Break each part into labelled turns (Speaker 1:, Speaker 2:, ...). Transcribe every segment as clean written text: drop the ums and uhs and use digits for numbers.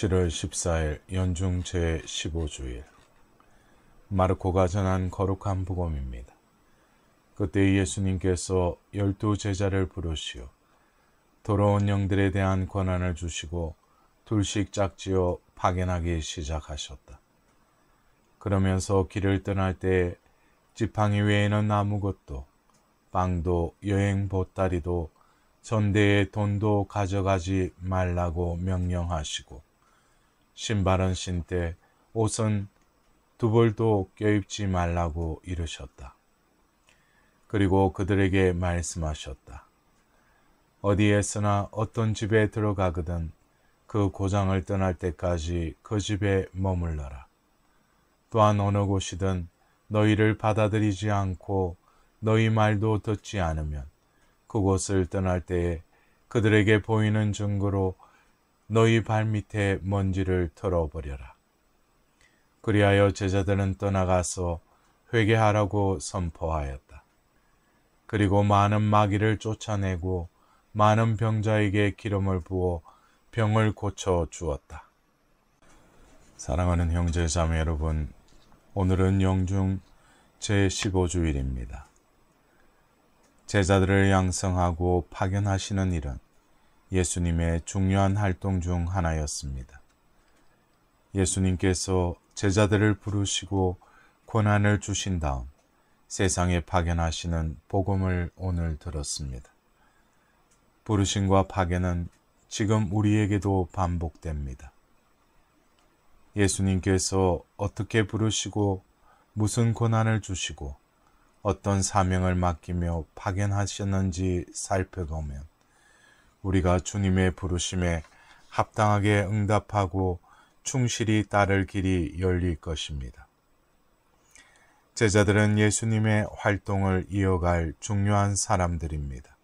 Speaker 1: 7월 14일 연중 제15주일 마르코가 전한 거룩한 복음입니다. 그때 예수님께서 12제자를 부르시어 더러운 영들에 대한 권한을 주시고 둘씩 짝지어 파견하기 시작하셨다. 그러면서 길을 떠날 때 지팡이 외에는 아무것도, 빵도 여행 보따리도 전대의 돈도 가져가지 말라고 명령하시고, 신발은 신되 옷은 두 벌도 껴입지 말라고 이르셨다. 그리고 그들에게 말씀하셨다. 어디에서나 어떤 집에 들어가거든 그 고장을 떠날 때까지 그 집에 머물러라. 또한 어느 곳이든 너희를 받아들이지 않고 너희 말도 듣지 않으면 그곳을 떠날 때에 그들에게 보이는 증거로 너희 발밑에 먼지를 털어버려라. 그리하여 제자들은 떠나가서 회개하라고 선포하였다. 그리고 많은 마귀를 쫓아내고 많은 병자에게 기름을 부어 병을 고쳐 주었다. 사랑하는 형제 자매 여러분, 오늘은 영중 제15주일입니다. 제자들을 양성하고 파견하시는 일은 예수님의 중요한 활동 중 하나였습니다. 예수님께서 제자들을 부르시고 권한을 주신 다음 세상에 파견하시는 복음을 오늘 들었습니다. 부르심과 파견은 지금 우리에게도 반복됩니다. 예수님께서 어떻게 부르시고 무슨 권한을 주시고 어떤 사명을 맡기며 파견하셨는지 살펴보면 우리가 주님의 부르심에 합당하게 응답하고 충실히 따를 길이 열릴 것입니다. 제자들은 예수님의 활동을 이어갈 중요한 사람들입니다.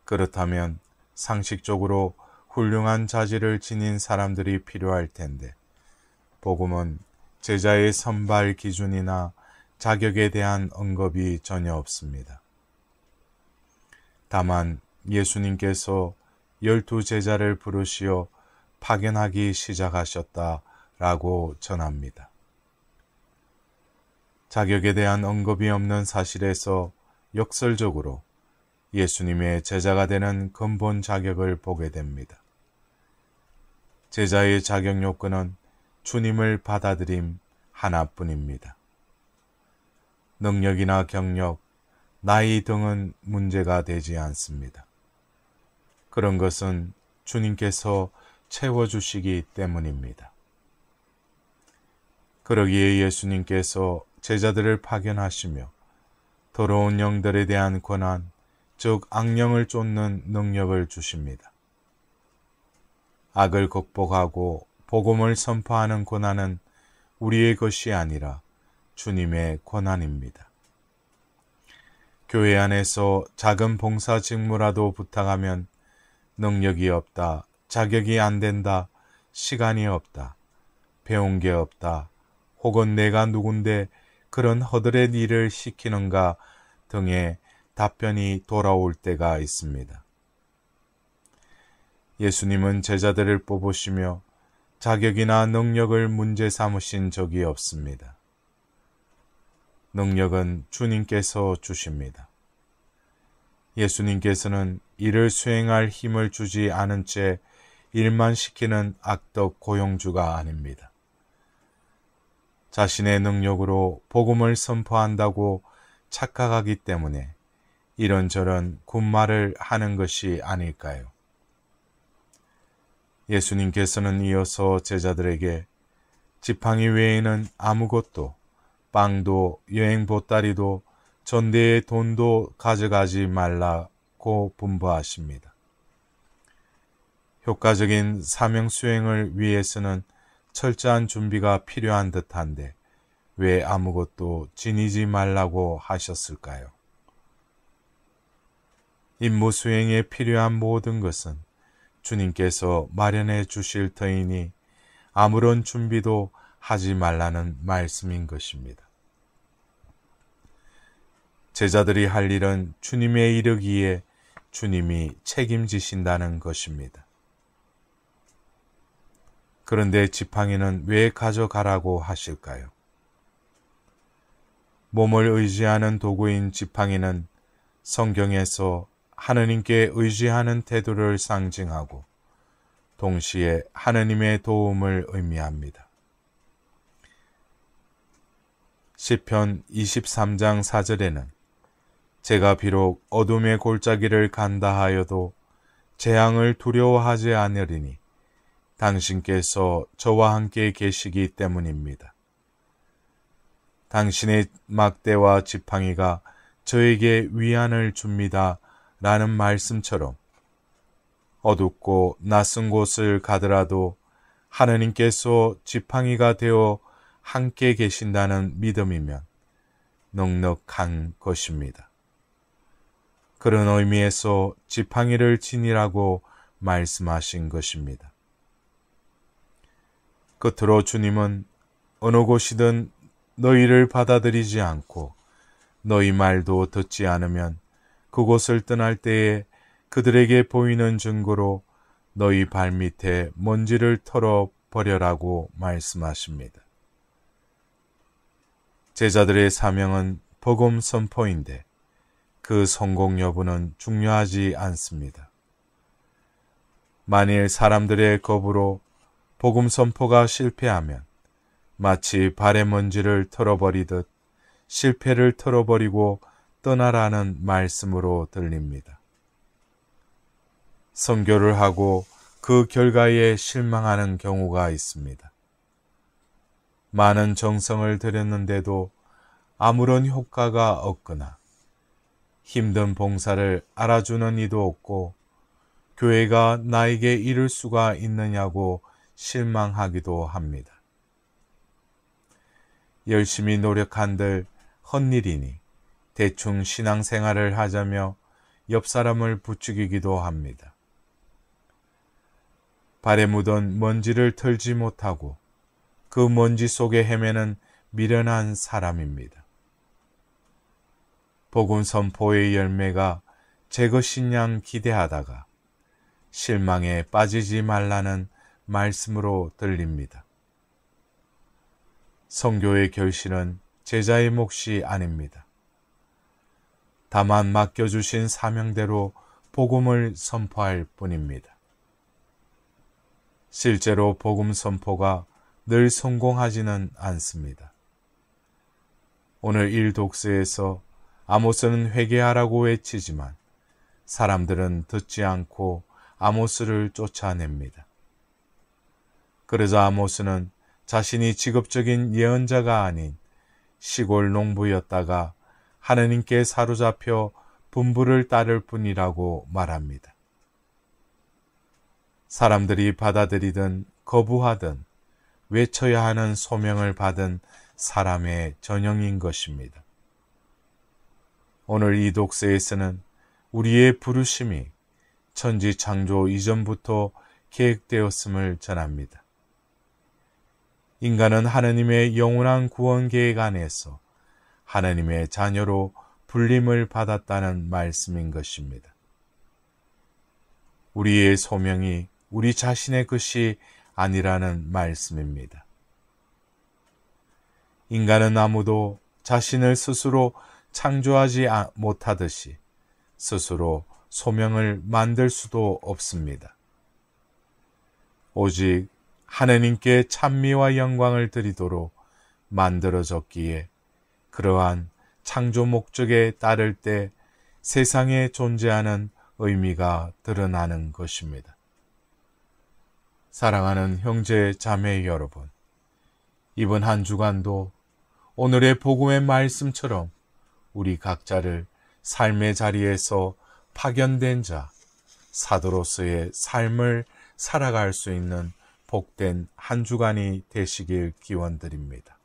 Speaker 1: 그렇다면 상식적으로 훌륭한 자질을 지닌 사람들이 필요할 텐데 복음은 제자의 선발 기준이나 자격에 대한 언급이 전혀 없습니다. 다만 예수님께서 12제자를 부르시어 파견하기 시작하셨다라고 전합니다. 자격에 대한 언급이 없는 사실에서 역설적으로 예수님의 제자가 되는 근본 자격을 보게 됩니다. 제자의 자격 요건은 주님을 받아들임 하나뿐입니다. 능력이나 경력, 나이 등은 문제가 되지 않습니다. 그런 것은 주님께서 채워주시기 때문입니다. 그러기에 예수님께서 제자들을 파견하시며 더러운 영들에 대한 권한, 즉 악령을 쫓는 능력을 주십니다. 악을 극복하고 복음을 선포하는 권한은 우리의 것이 아니라 주님의 권한입니다. 교회 안에서 작은 봉사 직무라도 부탁하면 능력이 없다, 자격이 안 된다, 시간이 없다, 배운 게 없다, 혹은 내가 누군데 그런 허드렛 일을 시키는가 등의 답변이 돌아올 때가 있습니다. 예수님은 제자들을 뽑으시며 자격이나 능력을 문제 삼으신 적이 없습니다. 능력은 주님께서 주십니다. 예수님께서는 일을 수행할 힘을 주지 않은 채 일만 시키는 악덕 고용주가 아닙니다. 자신의 능력으로 복음을 선포한다고 착각하기 때문에 이런저런 군말을 하는 것이 아닐까요? 예수님께서는 이어서 제자들에게 지팡이 외에는 아무것도, 빵도 여행 보따리도 전대의 돈도 가져가지 말라고 분부하십니다. 효과적인 사명 수행을 위해서는 철저한 준비가 필요한 듯한데 왜 아무것도 지니지 말라고 하셨을까요? 임무 수행에 필요한 모든 것은 주님께서 마련해 주실 터이니 아무런 준비도 하지 말라는 말씀인 것입니다. 제자들이 할 일은 주님에 이르기에 주님이 책임지신다는 것입니다. 그런데 지팡이는 왜 가져가라고 하실까요? 몸을 의지하는 도구인 지팡이는 성경에서 하느님께 의지하는 태도를 상징하고 동시에 하느님의 도움을 의미합니다. 시편 23장 4절에는 제가 비록 어둠의 골짜기를 간다 하여도 재앙을 두려워하지 않으리니 당신께서 저와 함께 계시기 때문입니다. 당신의 막대와 지팡이가 저에게 위안을 줍니다. 라는 말씀처럼 어둡고 낯선 곳을 가더라도 하느님께서 지팡이가 되어 함께 계신다는 믿음이면 넉넉한 것입니다. 그런 의미에서 지팡이를 지니라고 말씀하신 것입니다. 끝으로 주님은 어느 곳이든 너희를 받아들이지 않고 너희 말도 듣지 않으면 그곳을 떠날 때에 그들에게 보이는 증거로 너희 발밑에 먼지를 털어 버려라고 말씀하십니다. 제자들의 사명은 복음 선포인데 그 성공 여부는 중요하지 않습니다. 만일 사람들의 겁으로 복음 선포가 실패하면 마치 발의 먼지를 털어버리듯 실패를 털어버리고 떠나라는 말씀으로 들립니다. 선교를 하고 그 결과에 실망하는 경우가 있습니다. 많은 정성을 들였는데도 아무런 효과가 없거나 힘든 봉사를 알아주는 이도 없고 교회가 나에게 이룰 수가 있느냐고 실망하기도 합니다. 열심히 노력한들 헛일이니 대충 신앙생활을 하자며 옆 사람을 부추기기도 합니다. 발에 묻은 먼지를 털지 못하고 그 먼지 속에 헤매는 미련한 사람입니다. 복음 선포의 열매가 제 것인 양 기대하다가 실망에 빠지지 말라는 말씀으로 들립니다. 선교의 결실은 제자의 몫이 아닙니다. 다만 맡겨주신 사명대로 복음을 선포할 뿐입니다. 실제로 복음 선포가 늘 성공하지는 않습니다. 오늘 1독서에서 아모스는 회개하라고 외치지만 사람들은 듣지 않고 아모스를 쫓아냅니다. 그러자 아모스는 자신이 직업적인 예언자가 아닌 시골 농부였다가 하느님께 사로잡혀 분부를 따를 뿐이라고 말합니다. 사람들이 받아들이든 거부하든 외쳐야 하는 소명을 받은 사람의 전형인 것입니다. 오늘 이 독서에서는 우리의 부르심이 천지 창조 이전부터 계획되었음을 전합니다. 인간은 하느님의 영원한 구원 계획 안에서 하느님의 자녀로 불림을 받았다는 말씀인 것입니다. 우리의 소명이 우리 자신의 것이 아니라는 말씀입니다. 인간은 아무도 자신을 스스로 창조하지 못하듯이 스스로 소명을 만들 수도 없습니다. 오직 하느님께 찬미와 영광을 드리도록 만들어졌기에 그러한 창조 목적에 따를 때 세상에 존재하는 의미가 드러나는 것입니다. 사랑하는 형제 자매 여러분, 이번 한 주간도 오늘의 복음의 말씀처럼 우리 각자를 삶의 자리에서 파견된 자, 사도로서의 삶을 살아갈 수 있는 복된 한 주간이 되시길 기원드립니다.